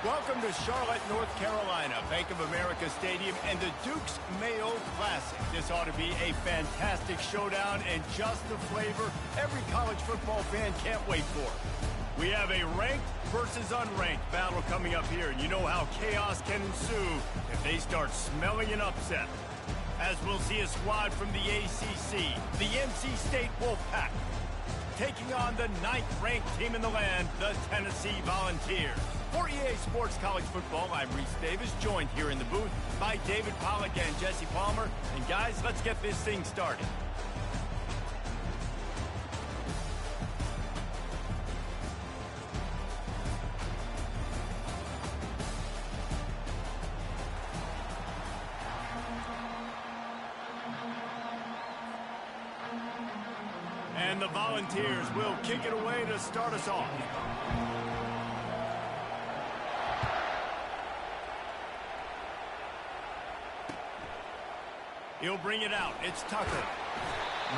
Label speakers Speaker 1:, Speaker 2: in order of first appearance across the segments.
Speaker 1: Welcome to Charlotte, North Carolina, Bank of America Stadium, and the Duke's Mayo Classic. This ought to be a fantastic showdown and just the flavor every college football fan can't wait for. We have a ranked versus unranked battle coming up here, and you know how chaos can ensue if they start smelling an upset. As we'll see a squad from the ACC, the NC State Wolfpack, taking on the 9th-ranked team in the land, the Tennessee Volunteers. For EA Sports College Football, I'm Reese Davis, joined here in the booth by David Pollack and Jesse Palmer. And guys, let's get this thing started. And the Volunteers will kick it away to start us off. He'll bring it out. It's Tucker.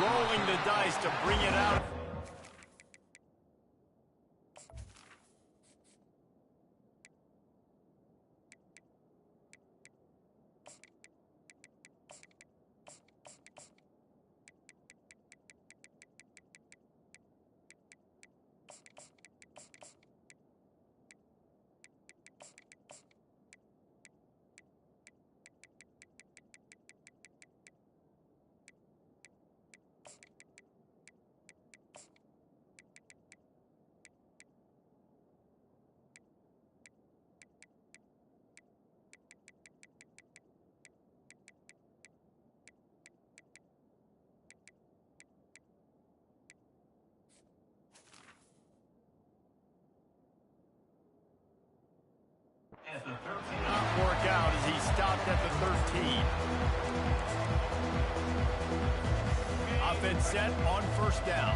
Speaker 1: Rolling the dice to bring it out. Not work out as he stopped at the 13. Offense set on first down.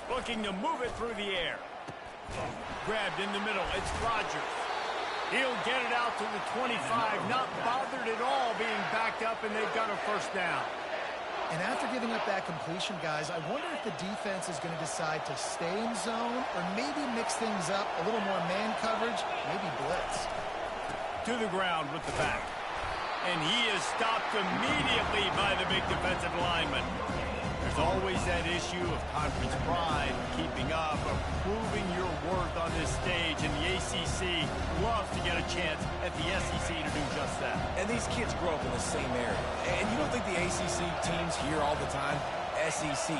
Speaker 1: Looking to move it through the air. Grabbed in the middle. It's Rogers. He'll get it out to the 25. Not bothered at all being backed up, and they've got a first down.
Speaker 2: And after giving up that completion, guys, I wonder if the defense is going to decide to stay in zone or maybe mix things up, a little more man coverage, maybe blitz.
Speaker 1: To the ground with the back. And he is stopped immediately by the big defensive lineman. There's always that issue of conference pride, keeping up, of proving your worth on this stage, and the ACC loves to get a chance at the SEC to do just that.
Speaker 3: And these kids grow up in the same area. And you don't think the ACC teams hear all the time, SEC,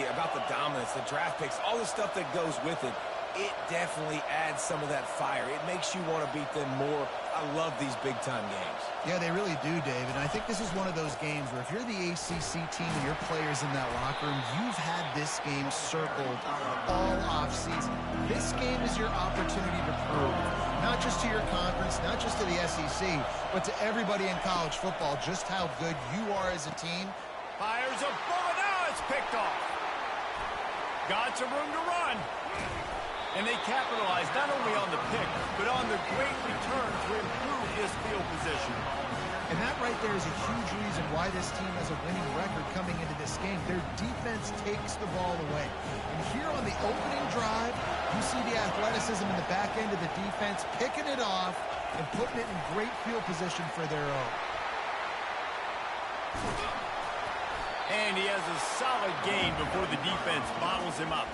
Speaker 3: about the dominance, the draft picks, all the stuff that goes with it. It definitely adds some of that fire. It makes you want to beat them more. I love these big-time games.
Speaker 2: Yeah, they really do, David. And I think this is one of those games where if you're the ACC team and your players in that locker room, you've had this game circled all offseason. This game is your opportunity to prove, not just to your conference, not just to the SEC, but to everybody in college football, just how good you are as a team.
Speaker 1: Fires a bullet. Now it's picked off. Got some room to run. And they capitalized not only on the pick, but on the great return to improve this field position.
Speaker 2: And that right there is a huge reason why this team has a winning record coming into this game. Their defense takes the ball away. And here on the opening drive, you see the athleticism in the back end of the defense, picking it off and putting it in great field position for their own.
Speaker 1: And he has a solid gain before the defense bottles him up.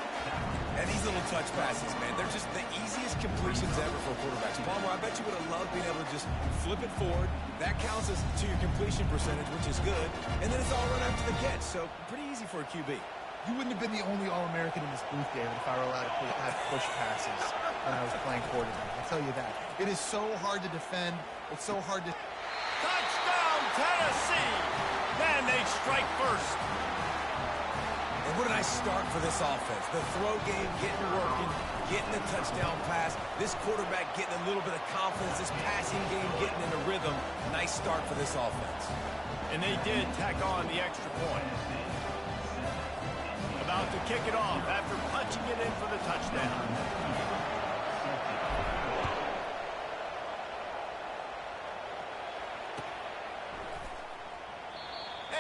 Speaker 3: And these little touch passes, man, they're just the easiest completions ever for quarterbacks. Palmer, I bet you would have loved being able to just flip it forward. That counts as to your completion percentage, which is good. And then it's all run after the catch, so pretty easy for a QB.
Speaker 2: You wouldn't have been the only All-American in this booth, David, if I were allowed to have push passes when I was playing quarterback. I'll tell you that. It is so hard to defend. It's so hard to...
Speaker 1: Touchdown, Tennessee! Man, they strike first.
Speaker 3: And what a nice start for this offense. The throw game getting working, getting the touchdown pass. This quarterback getting a little bit of confidence. This passing game getting in a rhythm. Nice start for this offense.
Speaker 1: And they did tack on the extra point. About to kick it off after punching it in for the touchdown.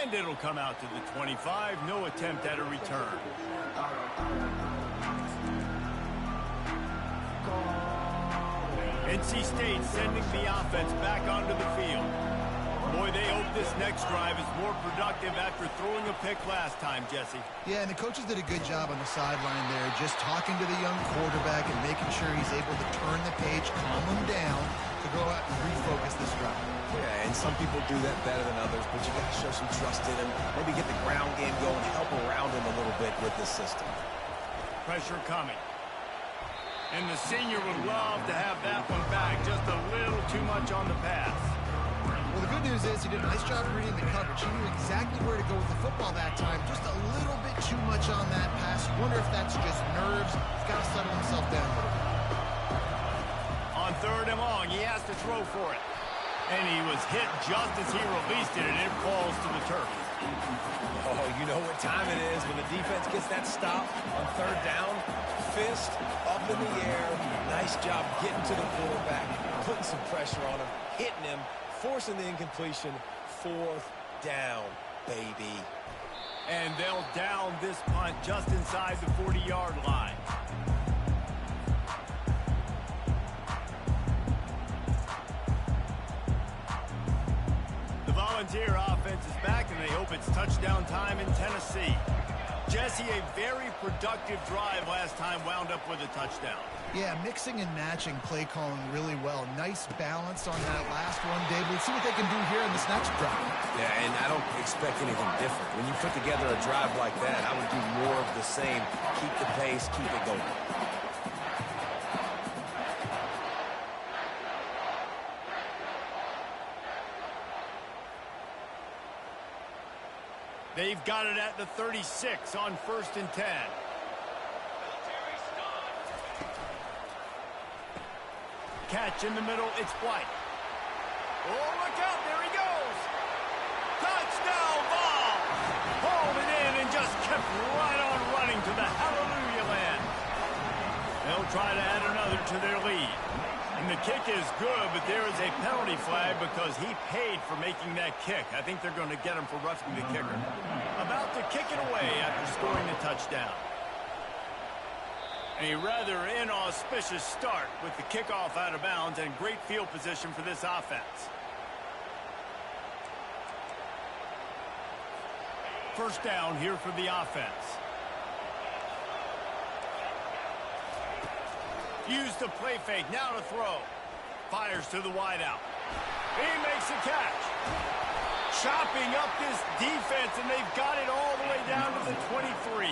Speaker 1: And it'll come out to the 25. No attempt at a return. NC State sending the offense back onto the field. Boy, they hope this next drive is more productive after throwing a pick last time, Jesse.
Speaker 2: Yeah, and the coaches did a good job on the sideline there, just talking to the young quarterback and making sure he's able to turn the page, calm him down to go out and refocus this drive.
Speaker 3: Yeah, and some people do that better than others, but you got to show some trust in him. Maybe get the ground game going, help around him a little bit with this system.
Speaker 1: Pressure coming. And the senior would love to have that one back. Just a little too much on the pass.
Speaker 2: Well, the good news is he did a nice job reading the coverage. He knew exactly where to go with the football that time. Just a little bit too much on that pass. You wonder if that's just nerves. He's got to settle himself down a little bit.
Speaker 1: On 3rd and long, he has to throw for it. And he was hit just as he released it, and it falls to the turf.
Speaker 3: Oh, you know what time it is when the defense gets that stop on 3rd down. Fist up in the air. Nice job getting to the quarterback, putting some pressure on him, hitting him, forcing the incompletion. 4th down, baby.
Speaker 1: And they'll down this punt just inside the 40-yard line. The Volunteer offense is back, and they hope it's touchdown time in Tennessee. Jesse, a very productive drive last time wound up with a touchdown.
Speaker 2: Yeah, mixing and matching play calling really well. Nice balance on that last one, David. Let's see what they can do here in this next drive.
Speaker 3: Yeah, and I don't expect anything different. When you put together a drive like that, I would do more of the same. Keep the pace, keep it going.
Speaker 1: They've got it at the 36 on 1st and 10. Catch in the middle, it's White. Oh, look out, there he goes. Touchdown ball. Hauled it in and just kept right on running to the hallelujah land. They'll try to add another to their lead. And the kick is good, but there is a penalty flag because he paid for making that kick. I think they're going to get him for roughing the kicker. About to kick it away after scoring the touchdown. A rather inauspicious start with the kickoff out of bounds and great field position for this offense. 1st down here for the offense. Use the play fake, now to throw. Fires to the wideout. He makes a catch. Chopping up this defense, and they've got it all the way down to the 23.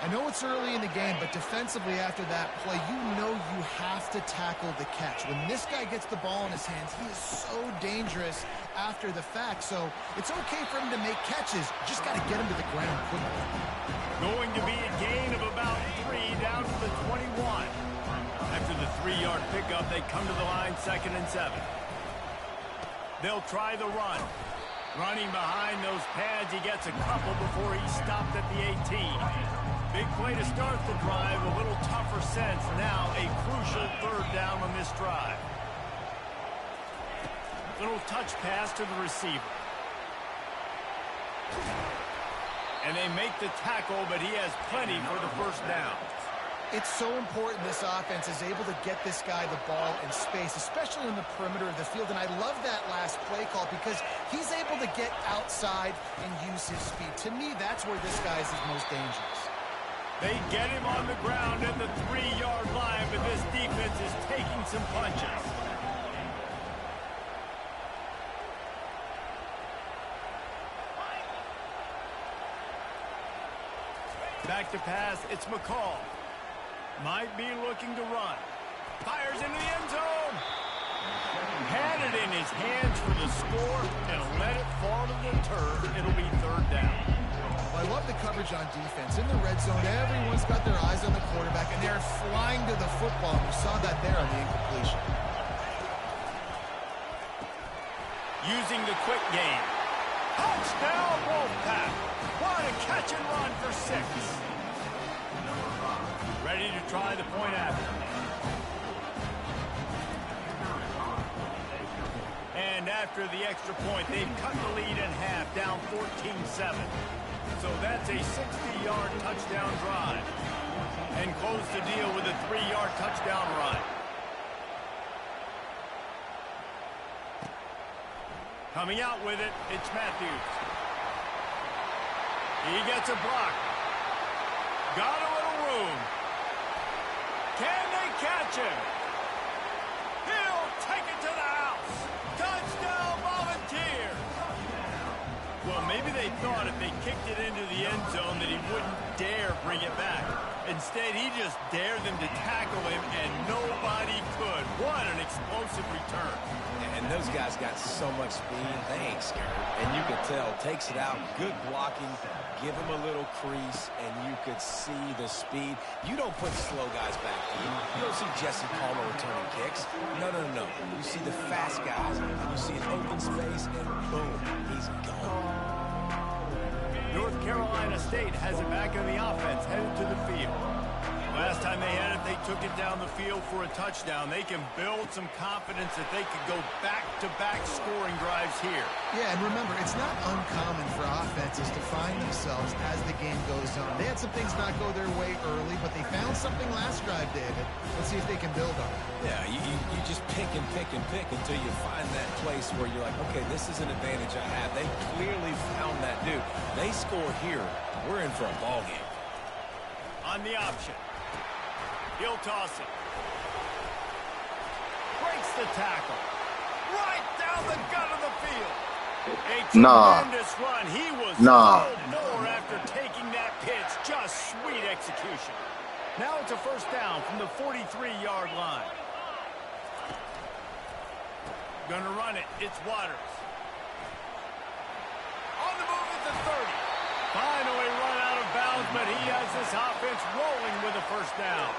Speaker 2: I know it's early in the game, but defensively after that play, you know you have to tackle the catch. When this guy gets the ball in his hands, he is so dangerous after the fact. So it's okay for him to make catches. Just got to get him to the ground quickly.
Speaker 1: Going to be a gain of about 3 down to the 21. After the 3-yard pickup, they come to the line 2nd and 7. They'll try the run. Running behind those pads, he gets a couple before he stopped at the 18. Big play to start the drive, a little tougher sense. Now a crucial 3rd down on this drive. Little touch pass to the receiver. And they make the tackle, but he has plenty for the 1st down.
Speaker 2: It's so important this offense is able to get this guy the ball in space, especially in the perimeter of the field. And I love that last play call because he's able to get outside and use his speed. To me, that's where this guy is his most dangerous.
Speaker 1: They get him on the ground at the 3-yard line, but this defense is taking some punches. Back to pass, it's McCall. Might be looking to run. Fires into the end zone. Had it in his hands for the score and let it fall to the turf. It'll be 3rd down.
Speaker 2: Well, I love the coverage on defense. In the red zone, everyone's got their eyes on the quarterback, and they're flying to the football. We saw that there on the incompletion.
Speaker 1: Using the quick game. Touchdown, Wolfpack. What a catch and run for 6. Ready to try the point after. And And after the extra point, they've cut the lead in half, down 14-7. So that's a 60-yard touchdown drive. And close the deal with a 3-yard touchdown run. Coming out with it, it's Matthews. He gets a block. Got a little room. Can they catch him? He'll take it to the house. Touchdown, Volunteers. Well, maybe they thought if they kicked it into the end zone that he wouldn't dare bring it back. Instead, he just dared them to tackle him, and nobody could. What an explosive return.
Speaker 3: And those guys got so much speed, they ain't scared. And you can tell, takes it out, good blocking, give him a little crease, and you could see the speed. You don't put slow guys back deep. You don't see Jesse Palmer returning kicks. No, no, no. You see the fast guys. You see an open space, and boom, he's gone.
Speaker 1: North Carolina State has it back in the offense, headed to the field. Last time they had it, they took it down the field for a touchdown. They can build some confidence that they could go back-to-back scoring drives here.
Speaker 2: Yeah, and remember, it's not uncommon for offenses to find themselves as the game goes on. They had some things not go their way early, but they found something last drive, David. Let's see if they can build on it.
Speaker 3: Yeah, you just pick and pick and pick until you find that place where you're like, okay, this is an advantage I have. They clearly found that dude. They score here, we're in for a ball game.
Speaker 1: On the option. He'll toss it. Breaks the tackle. Right down the gut of the field. A tremendous run. He was so more after taking that pitch. Just sweet execution. Now it's a first down from the 43-yard line. Gonna run it. It's Waters. On the move at the 30. Finally run out of bounds, but he has this offense rolling with a first down.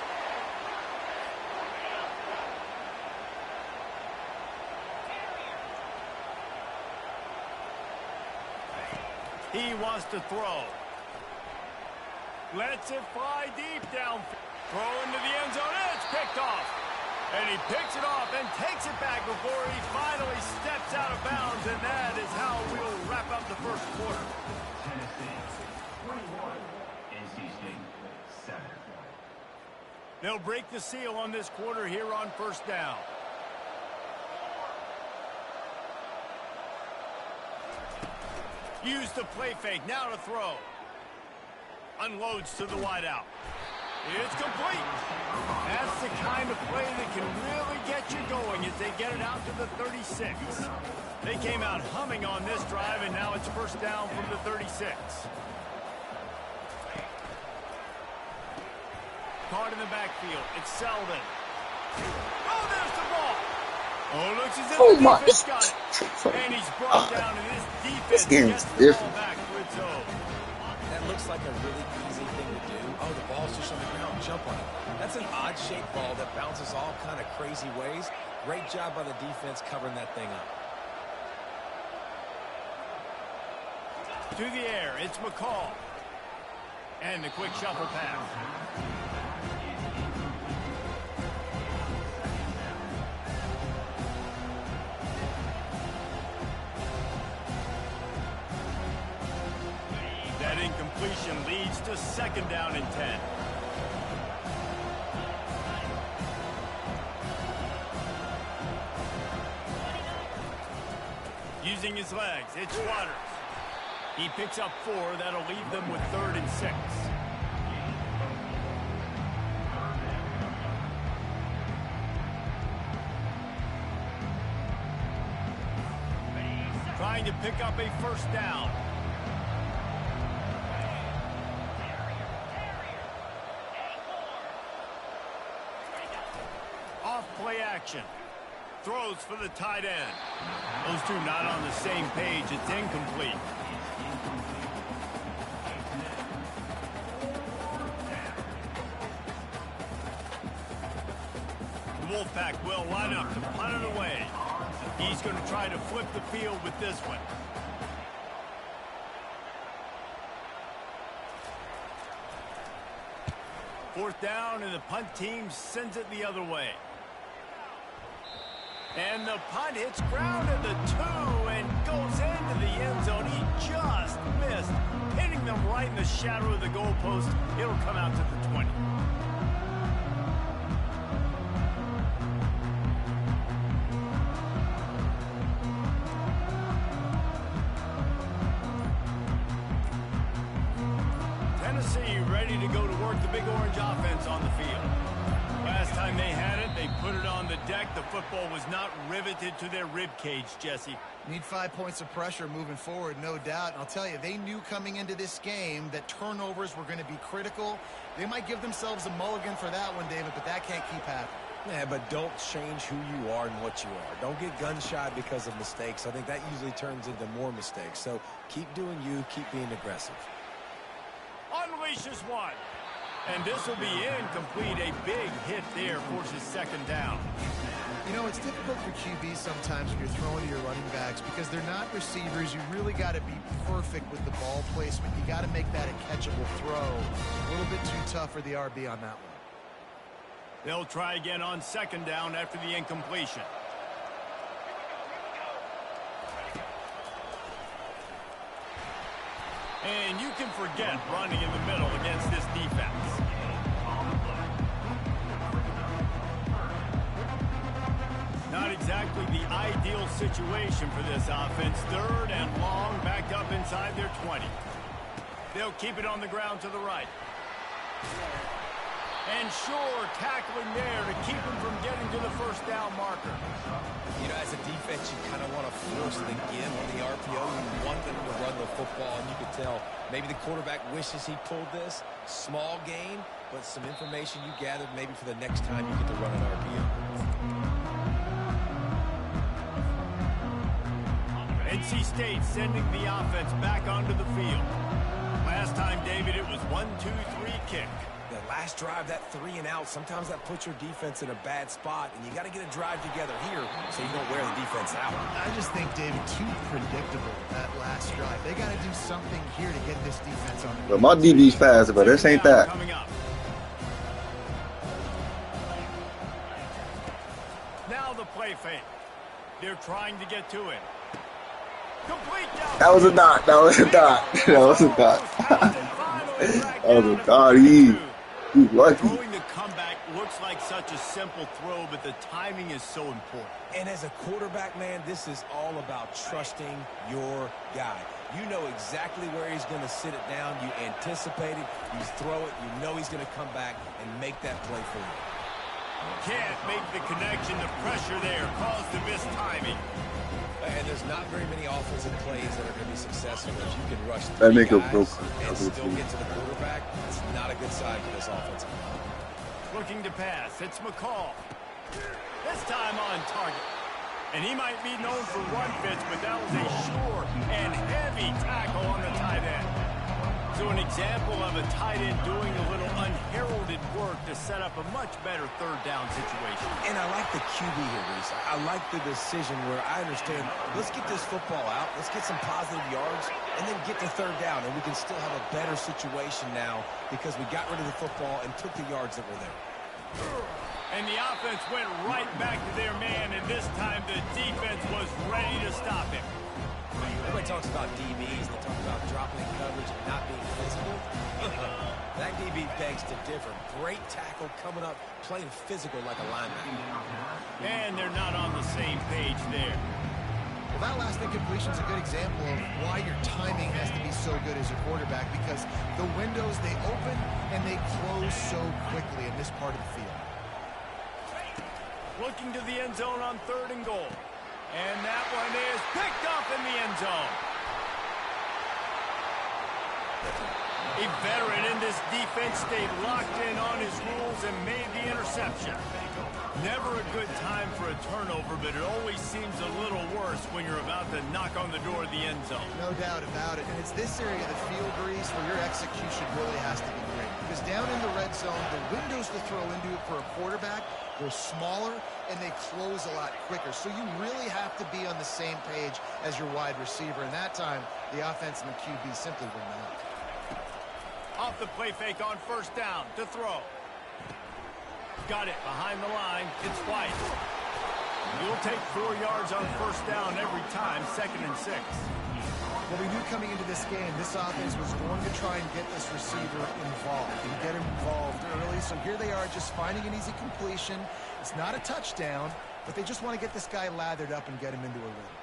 Speaker 1: He wants to throw. Lets it fly deep down. Throw into the end zone. It's picked off. And he picks it off and takes it back before he finally steps out of bounds. And that is how we'll wrap up the first quarter.
Speaker 4: Tennessee 21, NC State 7.
Speaker 1: They'll break the seal on this quarter here on first down. Use the play fake. Now to throw. Unloads to the wideout. It's complete. That's the kind of play that can really get you going as they get it out to the 36. They came out humming on this drive, and now it's first down from the 36. Caught in the backfield. It's Selden. Oh, there's the ball. Oh, looks as if the defense got it. And he's brought down, and this defense gets the ball back for its own.
Speaker 3: That looks like a really easy thing to do. Oh, the ball's just on the ground. Jump on it. That's an odd-shaped ball that bounces all kind of crazy ways. Great job by the defense covering that thing up.
Speaker 1: To the air, it's McCall. And the quick shuffle pass. That incompletion leads to second down and 10. Using his legs, it's Waters. He picks up 4. That'll leave them with 3rd and 6. Trying to pick up a first down. Off play action. Throws for the tight end. Those two not on the same page. It's incomplete. The Wolfpack will line up to punt it away. He's going to try to flip the field with this one. Fourth down, and the punt team sends it the other way. And the punt hits ground at the 2 and goes into the end zone. He just missed, hitting them right in the shadow of the goalpost. It'll come out to the 20. Tennessee ready to go to work the Big Orange offense on the field. Last time they had it, they put it on the deck. The football was not riveted to their rib cage, Jesse.
Speaker 2: Need 5 points of pressure moving forward, no doubt. And I'll tell you, they knew coming into this game that turnovers were going to be critical. They might give themselves a mulligan for that one, David, but that can't keep happening.
Speaker 3: Yeah, but don't change who you are and what you are. Don't get gun-shy because of mistakes. I think that usually turns into more mistakes. So keep doing you, keep being aggressive.
Speaker 1: Unleashes one. And this will be incomplete. A big hit there forces second down.
Speaker 2: You know, it's difficult for QBs sometimes when you're throwing to your running backs because they're not receivers. You really got to be perfect with the ball placement. You got to make that a catchable throw. A little bit too tough for the RB on that one.
Speaker 1: They'll try again on second down after the incompletion. And you can forget running in the middle against this defense. Not exactly the ideal situation for this offense. 3rd and long, backed up inside their 20. They'll keep it on the ground to the right. And sure, tackling there to keep him from getting to the first down marker.
Speaker 3: You know, as a defense, you kind of want to force the give on the RPO. You want them to run the football, and you can tell maybe the quarterback wishes he pulled this. Small gain, but some information you gathered maybe for the next time you get to run an RPO.
Speaker 1: NC State sending the offense back onto the field. Last time, David, it was 1-2-3 kick.
Speaker 3: That last drive, that 3 and out, sometimes that puts your defense in a bad spot, and you got to get a drive together here so you don't wear the defense out.
Speaker 2: I just think, David, too predictable that last drive. They got to do something here to get this defense on the field.
Speaker 5: But my DB's fast, but this ain't that.
Speaker 1: Coming up. Now the play fake. They're trying to get to it. Complete down.
Speaker 5: That was a dot. That was a dot. That was a dot. That was a dot. He's lucky.
Speaker 1: Throwing the comeback looks like such a simple throw, but the timing is so important.
Speaker 3: And as a quarterback, man, this is all about trusting your guy. You know exactly where he's going to sit it down. You anticipate it. You throw it. You know he's going to come back and make that play for you.
Speaker 1: Can't make the connection. The pressure there caused the missed timing.
Speaker 3: And there's not very many offensive plays that are going to be successful if you can rush
Speaker 5: That
Speaker 3: 3
Speaker 5: make it
Speaker 3: guys
Speaker 5: broke.
Speaker 3: and still get to the quarterback. It's not a good sign for this offensive line.
Speaker 1: Looking to pass. It's McCall. This time on target. And he might be known for run fits, but that was a sure and heavy tackle on the tight end. So an example of a tight end doing a little unheralded work to set up a much better 3rd down situation.
Speaker 3: And I like the QB here, Reese. I like the decision where I understand, let's get this football out, let's get some positive yards, and then get to 3rd down, and we can still have a better situation now because we got rid of the football and took the yards that were there.
Speaker 1: And the offense went right back to their man, and this time the defense was ready to stop him.
Speaker 3: Everybody talks about DBs, they talk about dropping in coverage and not being physical. That DB begs to differ. Great tackle coming up, playing physical like a linebacker.
Speaker 1: And they're not on the same page there.
Speaker 2: Well, that last incompletion is a good example of why your timing has to be so good as a quarterback, because the windows, they open and they close so quickly in this part of the field.
Speaker 1: Looking to the end zone on 3rd and goal. And that one is picked up in the end zone. A veteran in this defense stayed locked in on his rules and made the interception. Never a good time for a turnover, but it always seems a little worse when you're about to knock on the door of the end zone.
Speaker 2: No doubt about it. And it's this area of the field, Reese, where your execution really has to be great. Because down in the red zone, the windows to throw into it for a quarterback, they're smaller and they close a lot quicker. So you really have to be on the same page as your wide receiver. And that time, the offense and the QB simply were not.
Speaker 1: Off the play fake on 1st down to throw. Got it behind the line. It's White. You'll take 4 yards on first down every time, 2nd and 6.
Speaker 2: Well, we knew coming into this game, this offense was going to try and get this receiver involved and get him involved early. So here they are just finding an easy completion. It's not a touchdown, but they just want to get this guy lathered up and get him into a rhythm.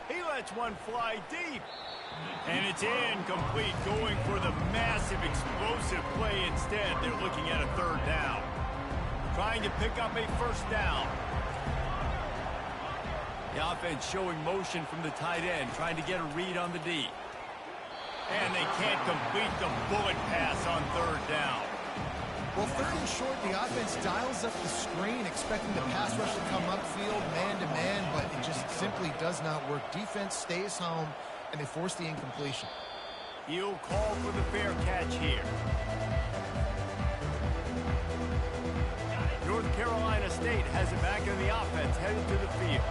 Speaker 1: He lets one fly deep. And it's incomplete, going for the massive explosive play instead. They're looking at a 3rd down. Trying to pick up a 1st down. The offense showing motion from the tight end, trying to get a read on the D. And they can't complete the bullet pass on 3rd down.
Speaker 2: Well, 3rd and short, the offense dials up the screen, expecting the pass rush to come upfield, man-to-man, but it just simply does not work. Defense stays home, and they force the incompletion.
Speaker 1: He'll call for the fair catch here. North Carolina State has it back in the offense, headed to the field.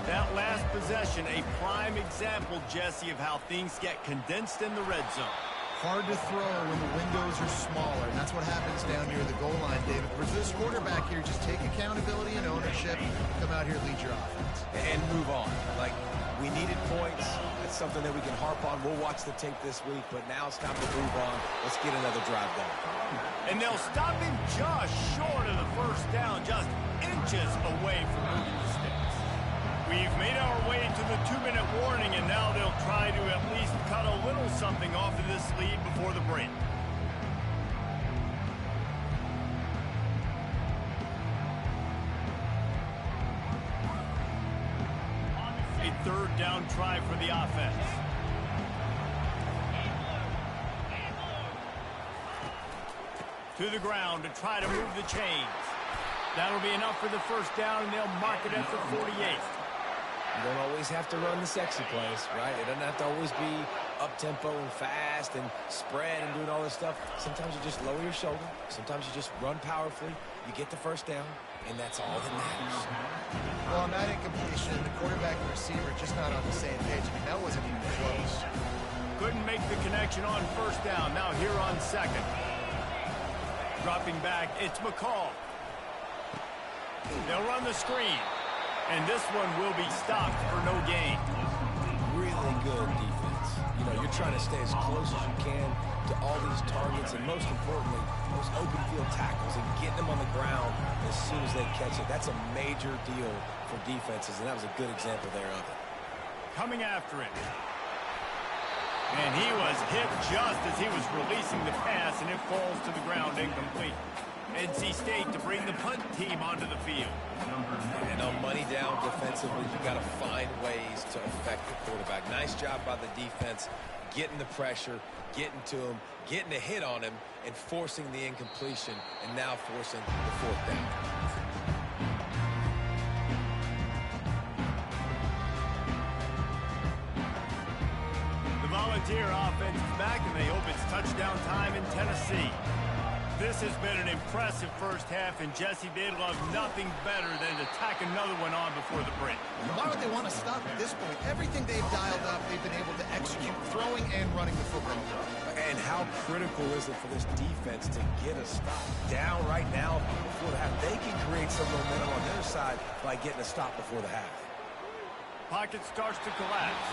Speaker 1: That last possession, a prime example, Jesse, of how things get condensed in the red zone.
Speaker 2: Hard to throw when the windows are smaller, and that's what happens down near the goal line, David. For this quarterback here, just take accountability and ownership, come out here, lead your offense.
Speaker 3: And move on. Like, we needed points. That's something that we can harp on. We'll watch the tape this week, but now it's time to move on. Let's get another drive going.
Speaker 1: And they'll stop him just short of the 1st down, just inches away from moving the sticks. We've made our way to the 2-minute warning, and now they'll try to at least cut a little something off of this lead before the break. A 3rd down try for the offense. To the ground to try to move the chains. That'll be enough for the 1st down, and they'll mark it at the 48.
Speaker 3: You don't always have to run the sexy plays, right? It doesn't have to always be up-tempo and fast and spread and doing all this stuff. Sometimes you just lower your shoulder. Sometimes you just run powerfully. You get the 1st down, and that's all that matters.
Speaker 2: Well, on that incompletion, the quarterback and receiver just not on the same page. I mean, that wasn't even close.
Speaker 1: Couldn't make the connection on 1st down. Now here on 2nd. Dropping back, it's McCall. They'll run the screen. And this one will be stopped for no gain.
Speaker 3: Really good defense. You know, you're trying to stay as close as you can to all these targets, and most importantly, those open field tackles and getting them on the ground as soon as they catch it. That's a major deal for defenses, and that was a good example there of it.
Speaker 1: Coming after it. And he was hit just as he was releasing the pass, and it falls to the ground incomplete. NC State to bring the punt team onto the field.
Speaker 3: And on money down defensively, you got to find ways to affect the quarterback. Nice job by the defense, getting the pressure, getting to him, getting a hit on him, and forcing the incompletion, and now forcing the 4th down.
Speaker 1: The Volunteer offense is back, and they hope it's touchdown time in Tennessee. This has been an impressive 1st half, and Jesse, they'd love nothing better than to tack another one on before the break.
Speaker 2: Why would they want to stop at this point? Everything they've dialed up, they've been able to execute, throwing and running the football.
Speaker 3: And how critical is it for this defense to get a stop down right now before the half? They can create some momentum on their side by getting a stop before the half.
Speaker 1: Pocket starts to collapse.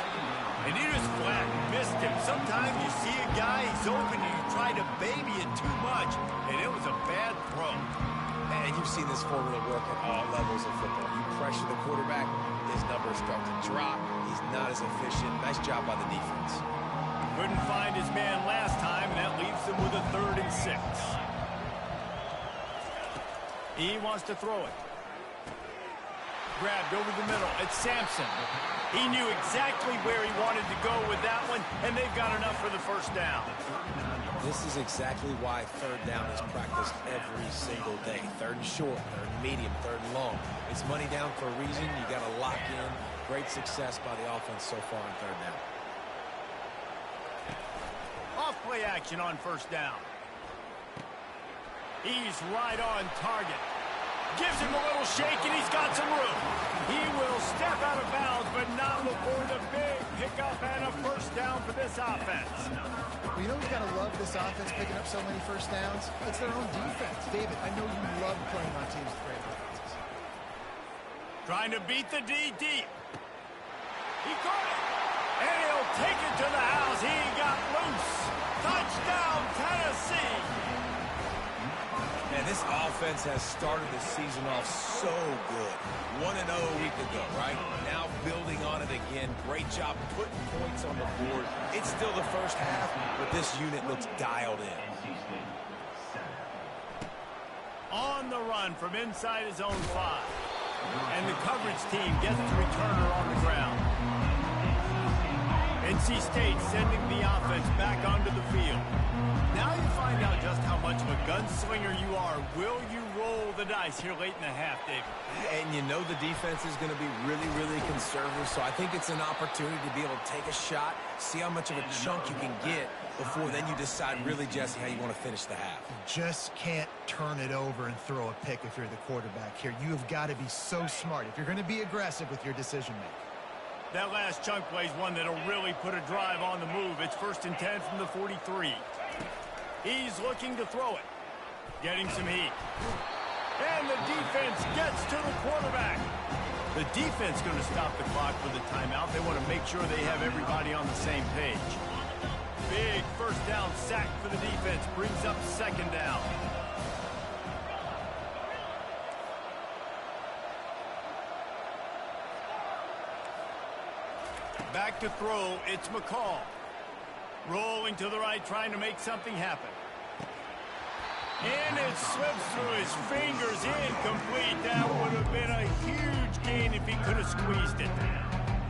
Speaker 1: And he just flat missed him. Sometimes you see a guy, he's open, and you try to baby it too much, and it was a bad throw.
Speaker 3: And you've seen this formula work at all levels of football. You pressure the quarterback, his numbers start to drop. He's not as efficient. Nice job by the defense.
Speaker 1: Couldn't find his man last time, and that leaves him with a 3rd and 6. He wants to throw it. Grabbed over the middle. It's Sampson. He knew exactly where he wanted to go with that one, and they've got enough for the 1st down.
Speaker 3: This is exactly why 3rd down is practiced every single day. 3rd and short, 3rd and medium, 3rd and long. It's money down for a reason. You got to lock in. Great success by the offense so far on 3rd down.
Speaker 1: Off play action on 1st down. He's right on target. Gives him a little shake, and he's got some room. He will step out of bounds, but not before the big pickup and a 1st down for this offense.
Speaker 2: Well, you know who's got to love this offense picking up so many 1st downs? It's their own defense. David, I know you love playing on teams with great offenses.
Speaker 1: Trying to beat the D deep. He caught it. And he'll take it to the house. He got loose. Touchdown, Tennessee.
Speaker 3: Man, this offense has started the season off so good. 1-0 a week ago, right? Now building on it again. Great job putting points on the board. It's still the first half, but this unit looks dialed in.
Speaker 1: On the run from inside his own 5. And the coverage team gets the returner on the ground. NC State sending the offense back onto the field. Now you find out just how much of a gunslinger you are. Will you roll the dice here late in the half, David?
Speaker 3: And you know the defense is going to be really, really conservative, so I think it's an opportunity to be able to take a shot, see how much of a chunk you can get before then you decide really, Jesse, how you want to finish the half.
Speaker 2: Just can't turn it over and throw a pick if you're the quarterback here. You have got to be so smart if you're going to be aggressive with your decision-making.
Speaker 1: That last chunk play is one that'll really put a drive on the move. It's 1st and 10 from the 43. He's looking to throw it. Getting some heat. And the defense gets to the quarterback. The defense going to stop the clock for the timeout. They want to make sure they have everybody on the same page. Big first down sack for the defense. Brings up 2nd down. Back to throw. It's McCall. Rolling to the right, trying to make something happen. And it slips through his fingers. Incomplete. That would have been a huge gain if he could have squeezed it.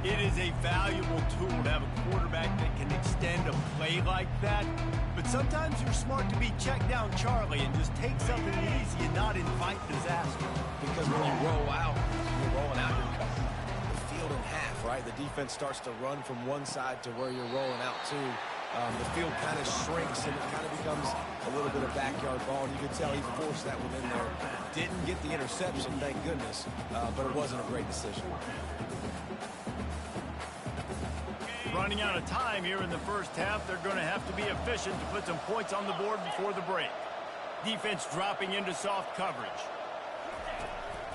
Speaker 1: It is a valuable tool to have a quarterback that can extend a play like that. But sometimes you're smart to be check down Charlie and just take something easy and not invite disaster.
Speaker 3: Because when you roll out, you're rolling out, you're cutting the field in half, right? The defense starts to run from one side to where you're rolling out to. The field kind of shrinks and it kind of becomes a little bit of backyard ball. And you can tell he forced that one in there. Didn't get the interception, thank goodness, but it wasn't a great decision.
Speaker 1: Running out of time here in the first half. They're going to have to be efficient to put some points on the board before the break. Defense dropping into soft coverage.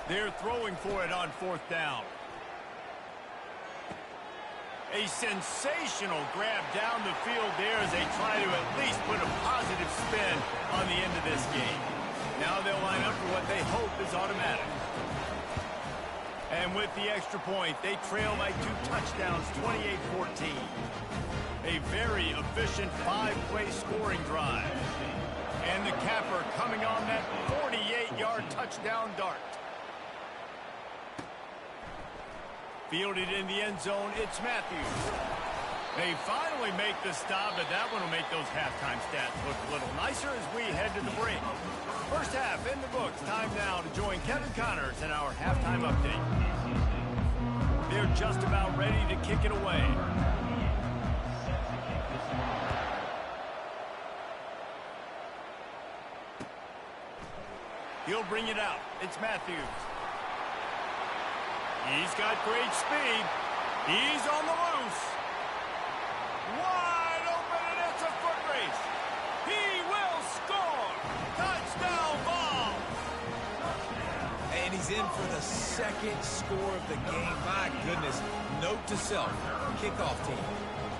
Speaker 1: They're throwing for it on 4th down. A sensational grab down the field there as they try to at least put a positive spin on the end of this game. Now they'll line up for what they hope is automatic. And with the extra point, they trail by 2 touchdowns, 28-14. A very efficient 5-play scoring drive. And the capper coming on that 48-yard touchdown dart. Fielded in the end zone, it's Matthews. They finally make the stop, but that one will make those halftime stats look a little nicer as we head to the break. First half in the books. Time now to join Kevin Connors in our halftime update. They're just about ready to kick it away. He'll bring it out. It's Matthews. He's got great speed. He's on the loose. Wide open, and it's a foot race. He will score. Touchdown ball.
Speaker 3: And he's in for the 2nd score of the game. My goodness. Note to self, kickoff team.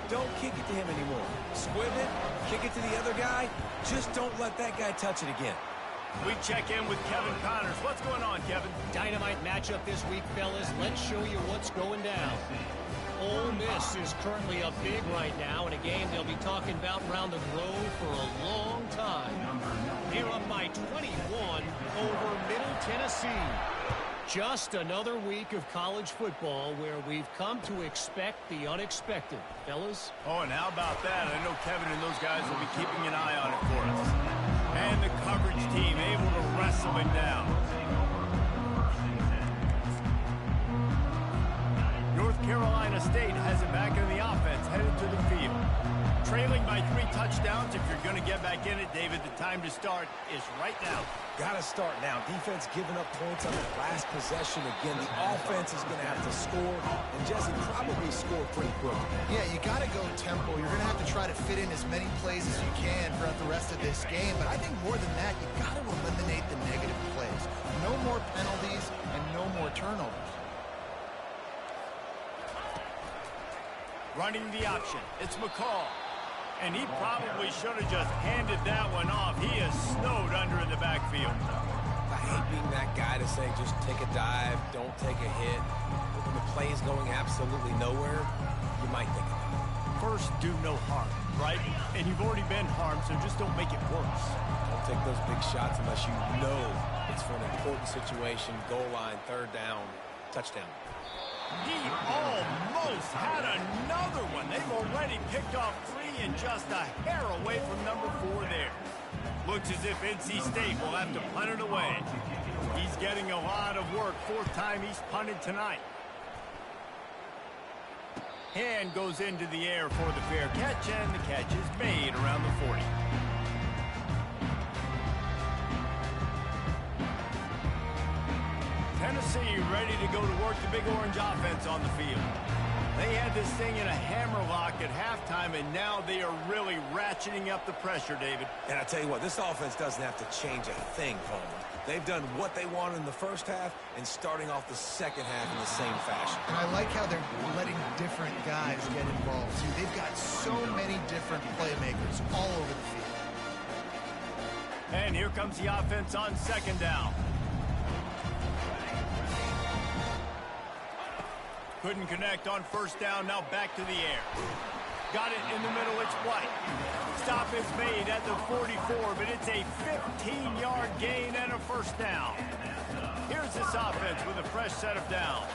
Speaker 3: Don't kick it to him anymore. Squib it, kick it to the other guy. Just don't let that guy touch it again.
Speaker 1: We check in with Kevin Connors. What's going on, Kevin?
Speaker 6: Dynamite matchup this week, fellas. Let's show you what's going down. Ole Miss is currently up big right now in a game they'll be talking about around the Grove for a long time. They're up by 21 over Middle Tennessee. Just another week of college football where we've come to expect the unexpected. Fellas?
Speaker 1: Oh, and how about that? I know Kevin and those guys will be keeping an eye on it for us. And the coverage team able to wrestle him down. North Carolina State has it back in the offense, headed to the field. Trailing by 3 touchdowns. If you're going to get back in it, David, the time to start is right now.
Speaker 3: Got to start now. Defense giving up points on the last possession again. The offense is going to have to score, and Jesse probably score pretty quickly.
Speaker 2: Yeah, you got to go tempo. You're going to have to try to fit in as many plays as you can throughout the rest of this game. But I think more than that, you got to eliminate the negative plays. No more penalties and no more turnovers.
Speaker 1: Running the option. It's McCall. And he probably should have just handed that one off. He is snowed under in the backfield.
Speaker 3: I hate being that guy to say just take a dive, don't take a hit. But when the play is going absolutely nowhere, you might think of it.
Speaker 1: First, do no harm, right? And you've already been harmed, so just don't make it worse.
Speaker 3: Don't take those big shots unless you know it's for an important situation, goal line, third down, touchdown.
Speaker 1: He almost had another one. They've already picked off 3 and just a hair away from number 4 there. Looks as if NC State will have to punt it away. He's getting a lot of work. 4th time he's punted tonight. Hand goes into the air for the fair catch, and the catch is made around the 40. Tennessee ready to go to work the Big Orange offense on the field. They had this thing in a hammerlock at halftime, and now they are really ratcheting up the pressure, David.
Speaker 3: And I tell you what, this offense doesn't have to change a thing, Homer. They've done what they wanted in the first half and starting off the second half in the same fashion.
Speaker 2: And I like how they're letting different guys get involved, too. They've got so many different playmakers all over the field.
Speaker 1: And here comes the offense on 2nd down. Couldn't connect on 1st down, now back to the air. Got it in the middle, it's White. Stop is made at the 44, but it's a 15-yard gain and a 1st down. Here's this offense with a fresh set of downs.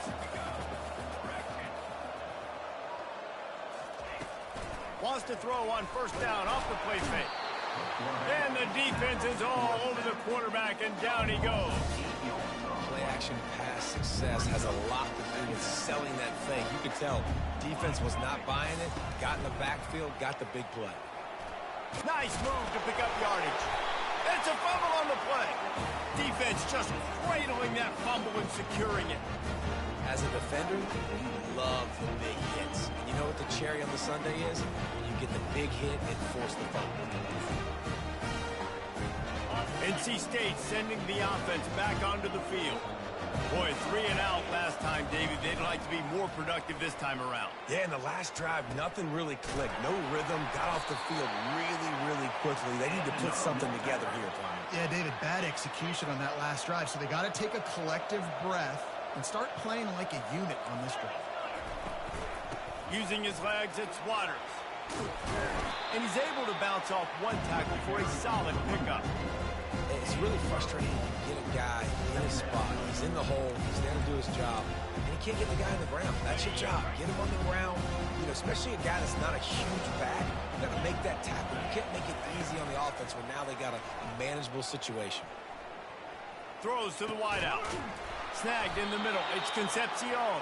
Speaker 1: Wants to throw on 1st down off the play fake. And the defense is all over the quarterback, and down he goes.
Speaker 3: Play-action pass success has a lot to do with selling that fake. You could tell defense was not buying it, got in the backfield, got the big play.
Speaker 1: Nice move to pick up yardage. It's a fumble on the play. Defense just cradling that fumble and securing it.
Speaker 3: As a defender, you love the big hits. And you know what the cherry on the sundae is? When you get the big hit and force the fumble.
Speaker 1: NC State sending the offense back onto the field. Boy, 3 and out last time, David. They'd like to be more productive this time around.
Speaker 3: Yeah, in the last drive, nothing really clicked. No rhythm, got off the field really quickly. They need to put something together here, Palmer.
Speaker 2: Yeah, David, bad execution on that last drive, so they got to take a collective breath and start playing like a unit on this drive.
Speaker 1: Using his legs, it's Waters. And he's able to bounce off one tackle for a solid pickup.
Speaker 3: It's really frustrating when you get a guy in his spot. He's in the hole. He's there to do his job. And he can't get the guy on the ground. That's your job. Get him on the ground. You know, especially a guy that's not a huge back. You got to make that tackle. You can't make it easy on the offense when now they got a manageable situation.
Speaker 1: Throws to the wideout. Snagged in the middle. It's Concepcion.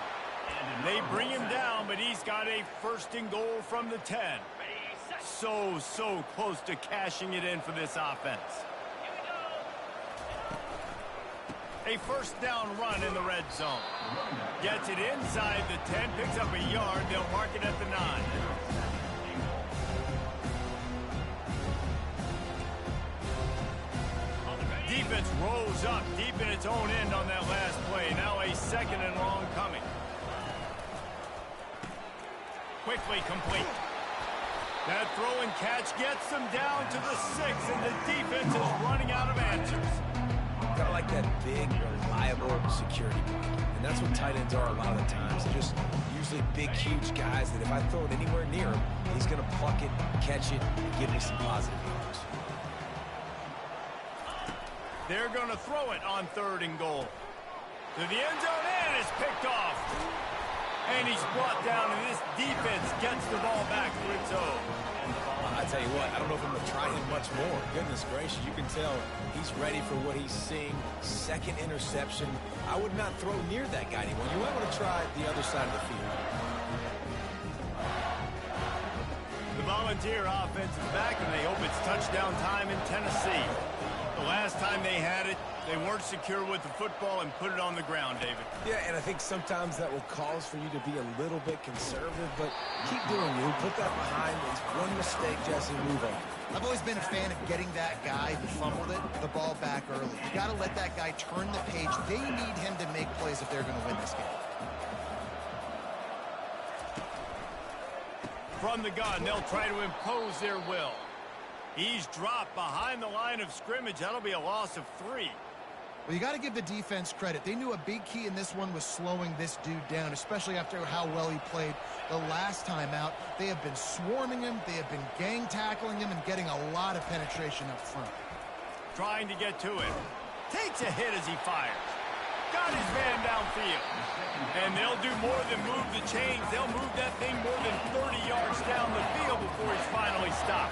Speaker 1: They bring him down, but he's got a 1st and goal from the 10. So close to cashing it in for this offense. A 1st down run in the red zone. Gets it inside the 10, picks up a yard. They'll mark it at the 9. Defense rose up deep in its own end on that last play. Now a 2nd and long coming. Quickly complete. That throw and catch gets them down to the 6, and the defense is running out of answers.
Speaker 3: Kind of like that big, reliable security blanket. And that's what tight ends are a lot of the times. They're just usually big, huge guys that if I throw it anywhere near him, he's going to pluck it, catch it, and give me some positive yards.
Speaker 1: They're going to throw it on 3rd and goal. To the end zone, and it's picked off. And he's brought down, and this defense gets the ball back for its own.
Speaker 3: I tell you what, I don't know if I'm going to try him much more. Goodness gracious, you can tell he's ready for what he's seeing. 2nd interception. I would not throw near that guy anymore. You might want to try the other side of the field.
Speaker 1: The Volunteer offense is back, and they hope it's touchdown time in Tennessee. The last time they had it, they weren't secure with the football and put it on the ground, David.
Speaker 3: Yeah, and I think sometimes that will cause for you to be a little bit conservative, but keep doing you. Put that behind. It's one mistake, Jesse, move on.
Speaker 2: I've always been a fan of getting that guy who fumbled it, the ball back early. You got to let that guy turn the page. They need him to make plays if they're going to win this game.
Speaker 1: From the gun, they'll try to impose their will. He's dropped behind the line of scrimmage. That'll be a loss of 3.
Speaker 2: Well, you got to give the defense credit. They knew a big key in this one was slowing this dude down, especially after how well he played the last time out. They have been swarming him. They have been gang tackling him and getting a lot of penetration up front.
Speaker 1: Trying to get to it. Takes a hit as he fires. Got his man downfield. And they'll do more than move the chains. They'll move that thing more than 30 yards down the field before he's finally stopped.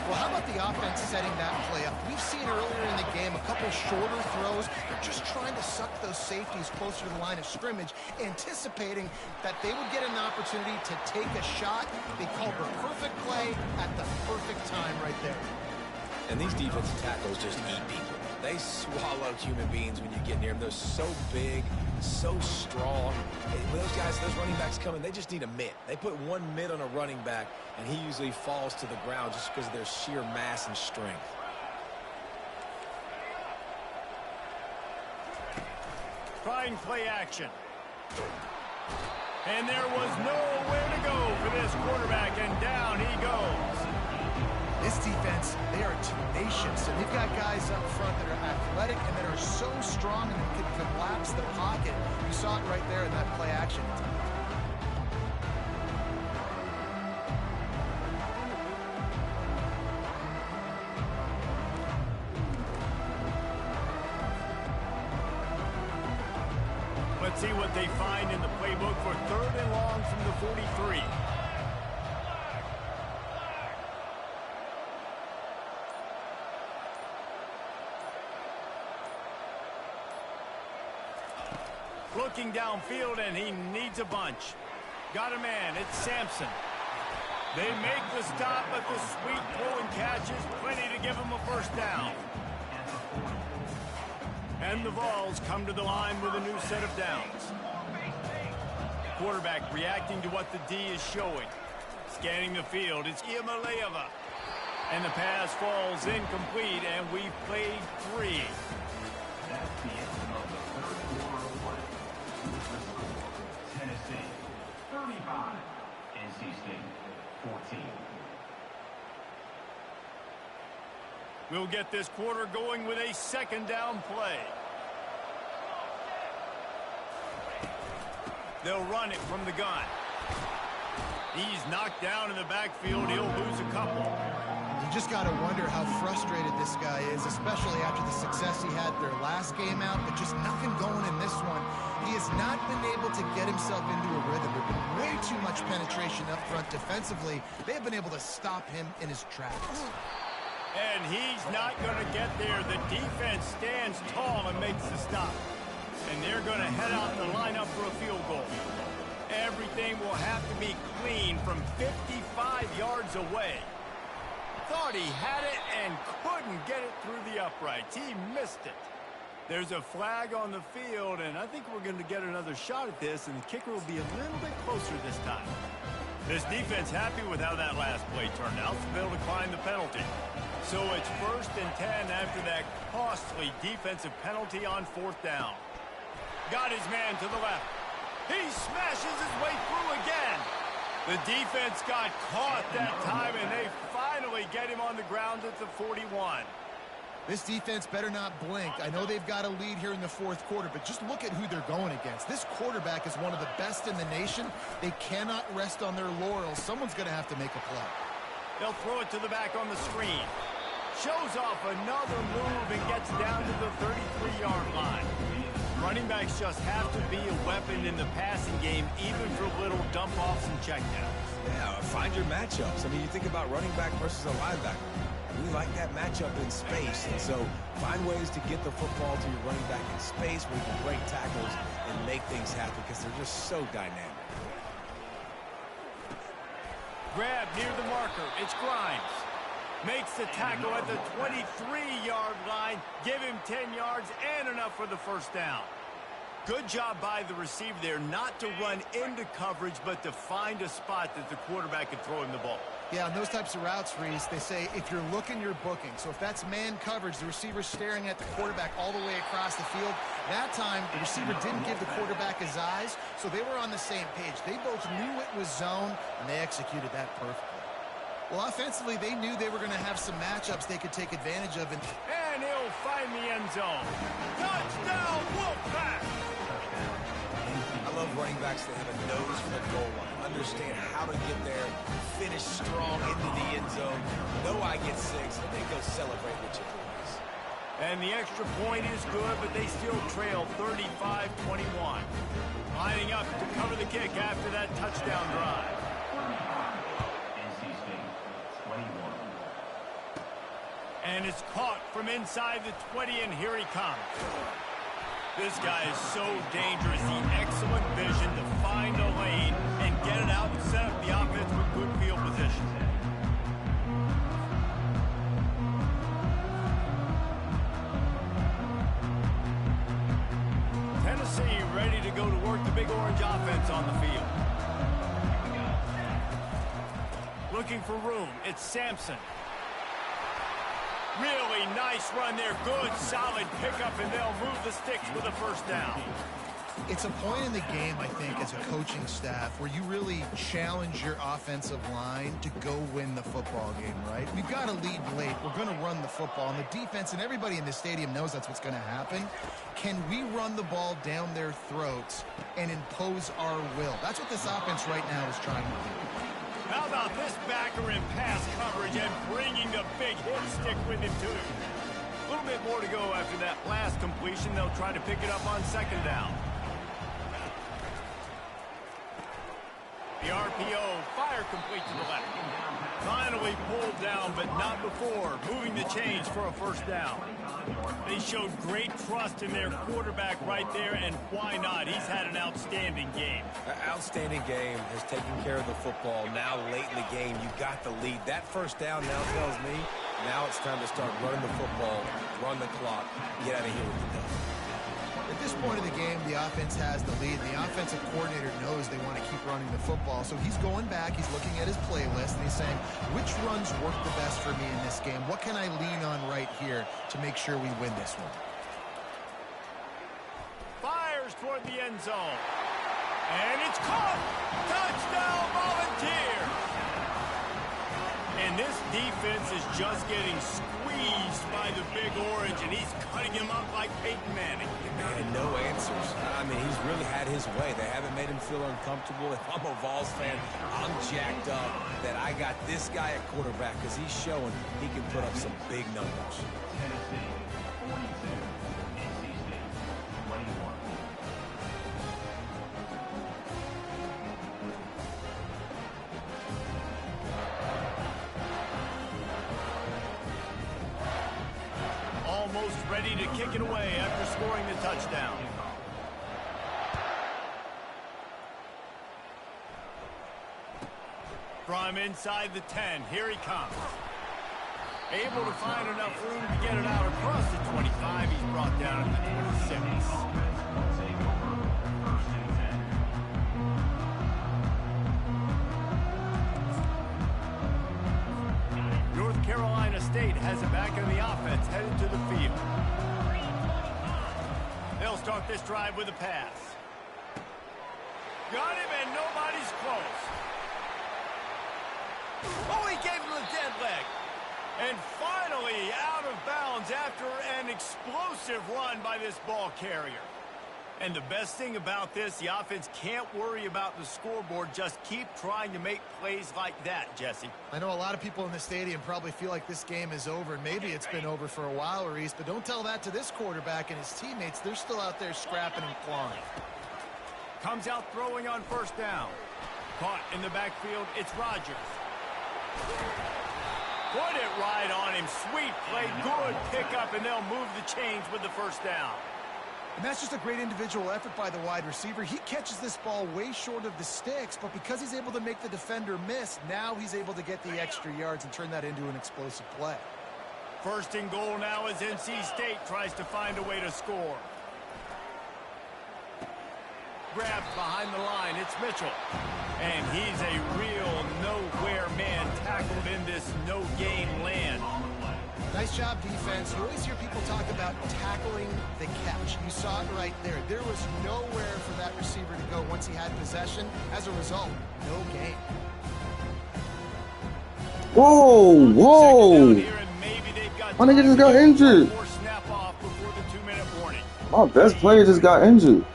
Speaker 2: Well, how about the offense setting that play up? We've seen earlier in the game a couple shorter throws. They're just trying to suck those safeties closer to the line of scrimmage, anticipating that they would get an opportunity to take a shot. They called the perfect play at the perfect time right there.
Speaker 3: And these defensive tackles just eat people. They swallow human beings when you get near them. They're so big, so strong. When those guys, those running backs coming, they just need a mitt. They put one mitt on a running back, and he usually falls to the ground just because of their sheer mass and strength.
Speaker 1: Trying play action. And there was nowhere to go for this quarterback, and down he goes.
Speaker 2: This defense, they are tenacious, and they've got guys up front that are athletic and that are so strong and can collapse the pocket. You saw it right there in that play action.
Speaker 1: Let's see what they find in the playbook for 3rd and long from the 43. Looking downfield, and he needs a bunch. Got a man. It's Sampson. They make the stop, but the sweet throw and catch is plenty to give him a first down. And the Vols come to the line with a new set of downs. Quarterback reacting to what the D is showing. Scanning the field, it's Iamaleava. And the pass falls incomplete, and we've played 3.
Speaker 4: That's the end of the third quarter of play. Tennessee 35, NC State 14.
Speaker 1: We'll get this quarter going with a 2nd down play. They'll run it from the gun. He's knocked down in the backfield. He'll lose a couple.
Speaker 2: You just got to wonder how frustrated this guy is, especially after the success he had their last game out, but just nothing going in this one. He has not been able to get himself into a rhythm. There's been way too much penetration up front defensively. They have been able to stop him in his tracks.
Speaker 1: And he's not going to get there. The defense stands tall and makes the stop. And they're going to head out and line up for a field goal. Everything will have to be clean from 55 yards away. Thought he had it and couldn't get it through the uprights. He missed it. There's a flag on the field, and I think we're going to get another shot at this, and the kicker will be a little bit closer this time. This defense happy with how that last play turned out, so they'll decline the penalty. So it's 1st and 10 after that costly defensive penalty on 4th down. Got his man to the left. He smashes his way through again. The defense got caught that time, and they finally get him on the ground at the 41.
Speaker 2: This defense better not blink. I know they've got a lead here in the 4th quarter, but just look at who they're going against. This quarterback is one of the best in the nation. They cannot rest on their laurels. Someone's going to have to make a play.
Speaker 1: They'll throw it to the back on the screen. Shows off another move and gets down to the 33-yard line. Running backs just have to be a weapon in the passing game, even for little dump-offs and checkdowns.
Speaker 3: Yeah, find your matchups. I mean, you think about running back versus a linebacker. We like that matchup in space, and so find ways to get the football to your running back in space where you can break tackles and make things happen because they're just so dynamic.
Speaker 1: Grab near the marker. It's Grimes. Makes the tackle at the 23-yard line. Give him 10 yards and enough for the first down. Good job by the receiver there not to run into coverage, but to find a spot that the quarterback can throw him the ball.
Speaker 2: Yeah, on those types of routes, Reese, they say if you're looking, you're booking. So if that's man coverage, the receiver's staring at the quarterback all the way across the field. That time, the receiver didn't give the quarterback his eyes, so they were on the same page. They both knew it was zone, and they executed that perfectly. Well, offensively, they knew they were going to have some matchups they could take advantage of.
Speaker 1: And he'll find the end zone. Touchdown, Wolfpack!
Speaker 3: I love running backs that have a nose for the goal line, understand how to get there, finish strong into the end zone, know I get 6, and then go celebrate with your boys.
Speaker 1: And the extra point is good, but they still trail 35-21. Lining up to cover the kick after that touchdown drive.
Speaker 4: NC State, 21.
Speaker 1: And it's caught from inside the 20, and here he comes. This guy is so dangerous. The excellent vision to find a lane and get it out and set up the offense with good field position. Tennessee ready to go to work the Big Orange offense on the field. Looking for room. It's Sampson. Really nice run there. Good, solid pickup, and they'll move the sticks with a first down.
Speaker 2: It's a point in the game, I think, as a coaching staff, where you really challenge your offensive line to go win the football game, right? We've got to lead late. We're going to run the football. And the defense and everybody in the stadium knows that's what's going to happen. Can we run the ball down their throats and impose our will? That's what this offense right now is trying to do.
Speaker 1: How about this backer in pass coverage and bringing the big hit stick with him, too? A little bit more to go after that last completion. They'll try to pick it up on second down. The RPO, fire complete to the left. Finally pulled down, but not before. Moving the chains for a first down. They showed great trust in their quarterback right there, and why not? He's had an outstanding game.
Speaker 3: Outstanding game, has taken care of the football. Now late in the game, you got the lead. That first down now tells me now it's time to start running the football, run the clock, get out of here with the dub.
Speaker 2: At this point of the game, the offense has the lead. The offensive coordinator knows they want to keep running the football. So he's going back, he's looking at his playlist, and he's saying, which runs work the best for me in this game? What can I lean on right here to make sure we win this one?
Speaker 1: Fires toward the end zone. And it's caught! Touchdown, Volunteers! And this defense is just getting squeezed by the Big Orange, and he's cutting him up like Peyton Manning.
Speaker 3: And no answers. I mean, he's really had his way. They haven't made him feel uncomfortable. If I'm a Vols fan, I'm jacked up that I got this guy at quarterback because he's showing he can put up some big numbers.
Speaker 4: Tennessee, 42. NC State, 21.
Speaker 1: Almost ready to kick it away after scoring the touchdown. From inside the 10, here he comes. Able to find enough room to get it out across the 25. He's brought down to the 26. North Carolina State has it back in the offense, headed to the field. They'll start this drive with a pass. Got him, and nobody's close. Oh, he gave him the dead leg. And finally out of bounds after an explosive run by this ball carrier. And the best thing about this, the offense can't worry about the scoreboard. Just keep trying to make plays like that, Jesse.
Speaker 2: I know a lot of people in the stadium probably feel like this game is over. Maybe it's been over for a while, Reese, but don't tell that to this quarterback and his teammates. They're still out there scrapping and clawing.
Speaker 1: Comes out throwing on first down. Caught in the backfield, it's Rodgers. Put it right on him. Sweet play, good pickup, and they'll move the chains with the first down.
Speaker 2: And that's just a great individual effort by the wide receiver. He catches this ball way short of the sticks, but because he's able to make the defender miss, now he's able to get the extra yards and turn that into an explosive play.
Speaker 1: First and goal now as NC State tries to find a way to score. grabs behind the line. It's Mitchell. And he's a real nowhere man tackled in this no-game land.
Speaker 2: Nice job, defense. You always hear people talk about tackling the catch. You saw it right there. There was nowhere for that receiver to go once he had possession. As a result, no game.
Speaker 5: Whoa, whoa. My nigga just got injured. My best player just got injured.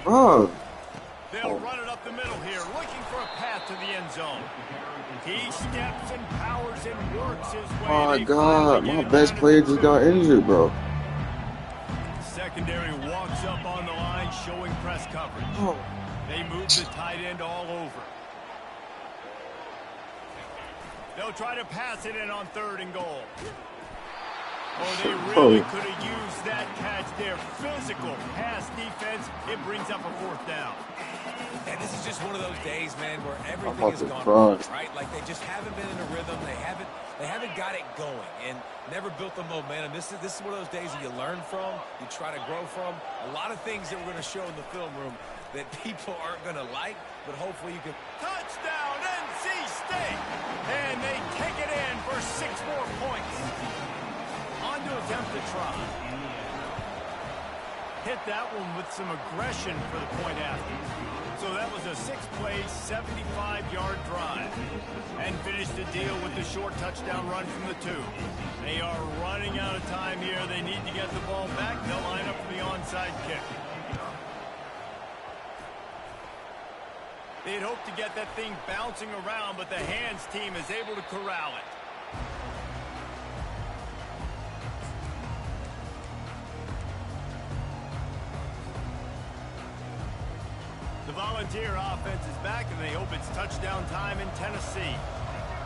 Speaker 5: Bro.
Speaker 1: They'll run it up the middle here, looking for a path to the end zone. He steps and powers and works his way.
Speaker 5: Oh my God, my best player just got injured, bro.
Speaker 1: Secondary walks up on the line, showing press coverage.
Speaker 5: Oh.
Speaker 1: They move the tight end all over. They'll try to pass it in on 3rd and goal. Oh, they really could have used that catch there. Physical pass defense. It brings up a 4th down.
Speaker 3: And this is just one of those days, man, where everything has gone wrong, right? Like they just haven't been in a rhythm. They haven't got it going and never built the momentum. This is one of those days that you learn from, you try to grow from. A lot of things that we're going to show in the film room that people aren't going to like, but hopefully you can.
Speaker 1: Touchdown, NC State! And they take it in for 6 more points. On to attempt to try. Hit that one with some aggression for the point after. So that was a 6-play, 75-yard drive. And finished the deal with the short touchdown run from the 2. They are running out of time here. They need to get the ball back. They'll line up for the onside kick. They'd hoped to get that thing bouncing around, but the hands team is able to corral it. The Volunteer offense is back, and they hope it's touchdown time in Tennessee.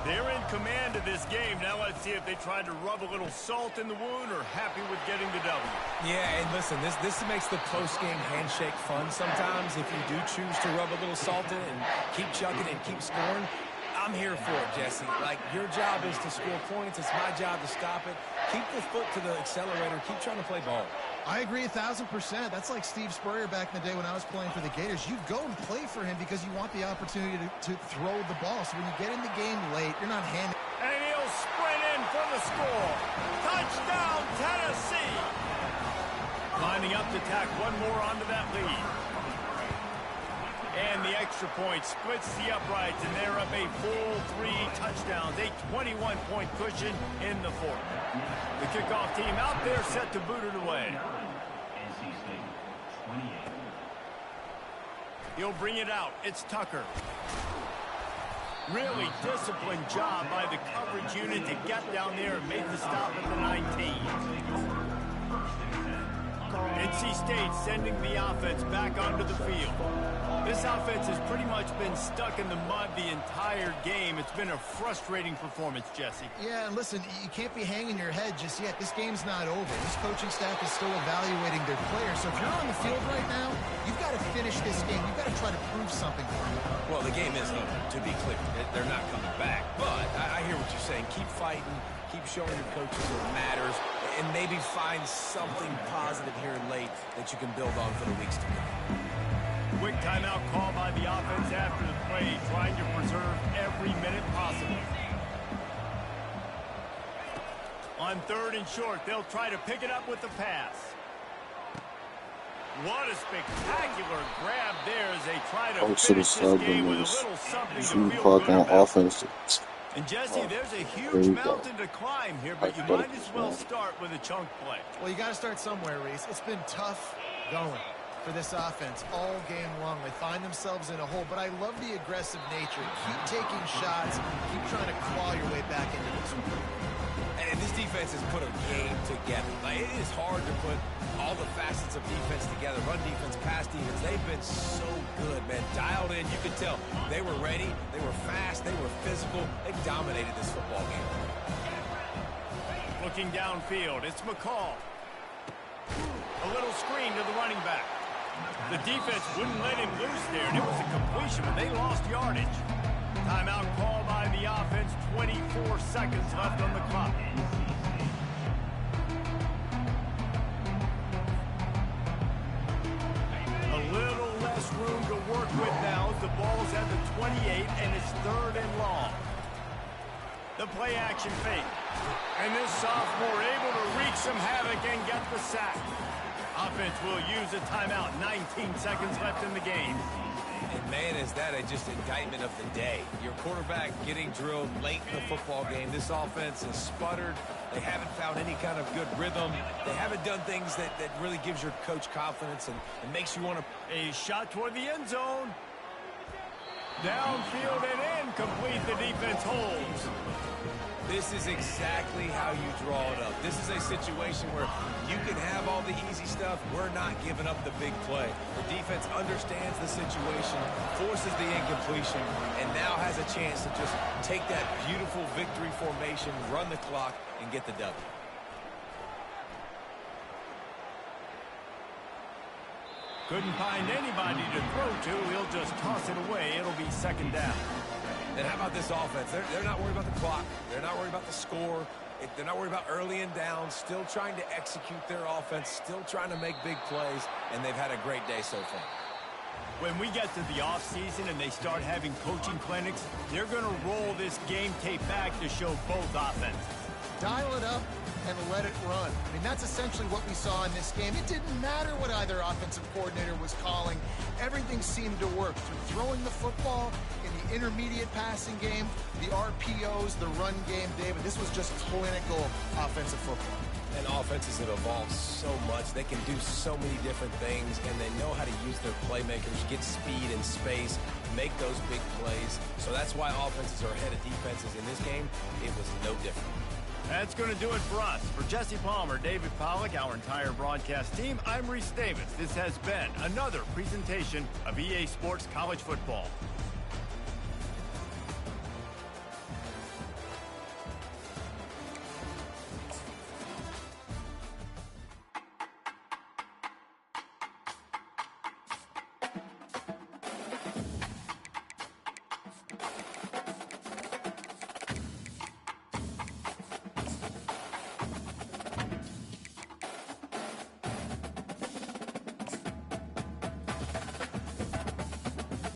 Speaker 1: They're in command of this game. Now let's see if they tried to rub a little salt in the wound or happy with getting the W.
Speaker 3: Yeah, and listen, this makes the post-game handshake fun sometimes if you do choose to rub a little salt in and keep chugging and keep scoring. I'm here for it, Jesse. Like, your job is to score points. It's my job to stop it. Keep the foot to the accelerator. Keep trying to play ball.
Speaker 2: I agree 1,000%. That's like Steve Spurrier back in the day when I was playing for the Gators. You go and play for him because you want the opportunity to throw the ball. So when you get in the game late, you're not handing.
Speaker 1: And he'll sprint in for the score. Touchdown, Tennessee. Lining up to tack one more onto that lead. And the extra point splits the uprights, and they're up a full 3 touchdowns, a 21-point cushion in the 4th. The kickoff team out there set to boot it away.
Speaker 4: NC State, 28.
Speaker 1: He'll bring it out. It's Tucker. Really disciplined job by the coverage unit to get down there and make the stop at the 19. NC State sending the offense back onto the field. This offense has pretty much been stuck in the mud the entire game. It's been a frustrating performance, Jesse.
Speaker 2: Yeah, and listen, you can't be hanging your head just yet. This game's not over. This coaching staff is still evaluating their players. So if you're on the field right now, you've got to finish this game. You've got to try to prove something for them.
Speaker 3: Well, the game is over, to be clear. They're not coming back. But I hear what you're saying. Keep fighting. Keep showing your coaches what matters. And maybe find something positive here late that you can build on for the weeks to come.
Speaker 1: Quick timeout call by the offense after the play, trying to preserve every minute possible. On 3rd and short, they'll try to pick it up with the pass. What a spectacular grab there as they try to finish this game with a little something to feel good about.
Speaker 5: Offense.
Speaker 1: And Jesse, there's a huge mountain to climb here, but you might as well start with a chunk play.
Speaker 2: Well, you got to start somewhere, Reese. It's been tough going for this offense all game long. They find themselves in a hole, but I love the aggressive nature. Keep taking shots, keep trying to claw your way back into this one.
Speaker 3: And this defense has put a game together. Like, it is hard to put all the facets of defense together. Run defense, pass defense. They've been so good, man. Dialed in. You could tell they were ready. They were fast. They were physical. They dominated this football game.
Speaker 1: Looking downfield, it's McCall. A little screen to the running back. The defense wouldn't let him loose there, and it was a completion, but they lost yardage. Timeout call by the offense, 24 seconds left on the clock. work with now as the ball's at the 28 and it's 3rd and long. The play action fake. And this sophomore able to wreak some havoc and get the sack. Offense will use a timeout. 19 seconds left in the game.
Speaker 3: And man, is that just indictment of the day. Your quarterback getting drilled late in the football game. This offense has sputtered. They haven't found any kind of good rhythm. They haven't done things that really gives your coach confidence and makes you want to.
Speaker 1: A shot toward the end zone. Downfield and incomplete. The defense holds.
Speaker 3: This is exactly how you draw it up. This is a situation where you can have all the easy stuff. We're not giving up the big play. The defense understands the situation, forces the incompletion, and now has a chance to just take that beautiful victory formation, run the clock, and get the W.
Speaker 1: Couldn't find anybody to throw to. He'll just toss it away. It'll be 2nd down.
Speaker 3: And how about this offense? They're not worried about the clock. They're not worried about the score. They're not worried about early and down. Still trying to execute their offense. Still trying to make big plays. And they've had a great day so far.
Speaker 1: When we get to the offseason and they start having coaching clinics, they're going to roll this game tape back to show both offenses.
Speaker 2: Dial it up and let it run. I mean, that's essentially what we saw in this game. It didn't matter what either offensive coordinator was calling. Everything seemed to work through throwing the football, in the intermediate passing game, the RPOs, the run game, David. This was just clinical offensive football.
Speaker 3: And offenses have evolved so much. They can do so many different things, and they know how to use their playmakers, get speed and space, make those big plays. So that's why offenses are ahead of defenses in this game. It was no different.
Speaker 1: That's going to do it for us. For Jesse Palmer, David Pollack, our entire broadcast team, I'm Reese Davis. This has been another presentation of EA Sports College Football.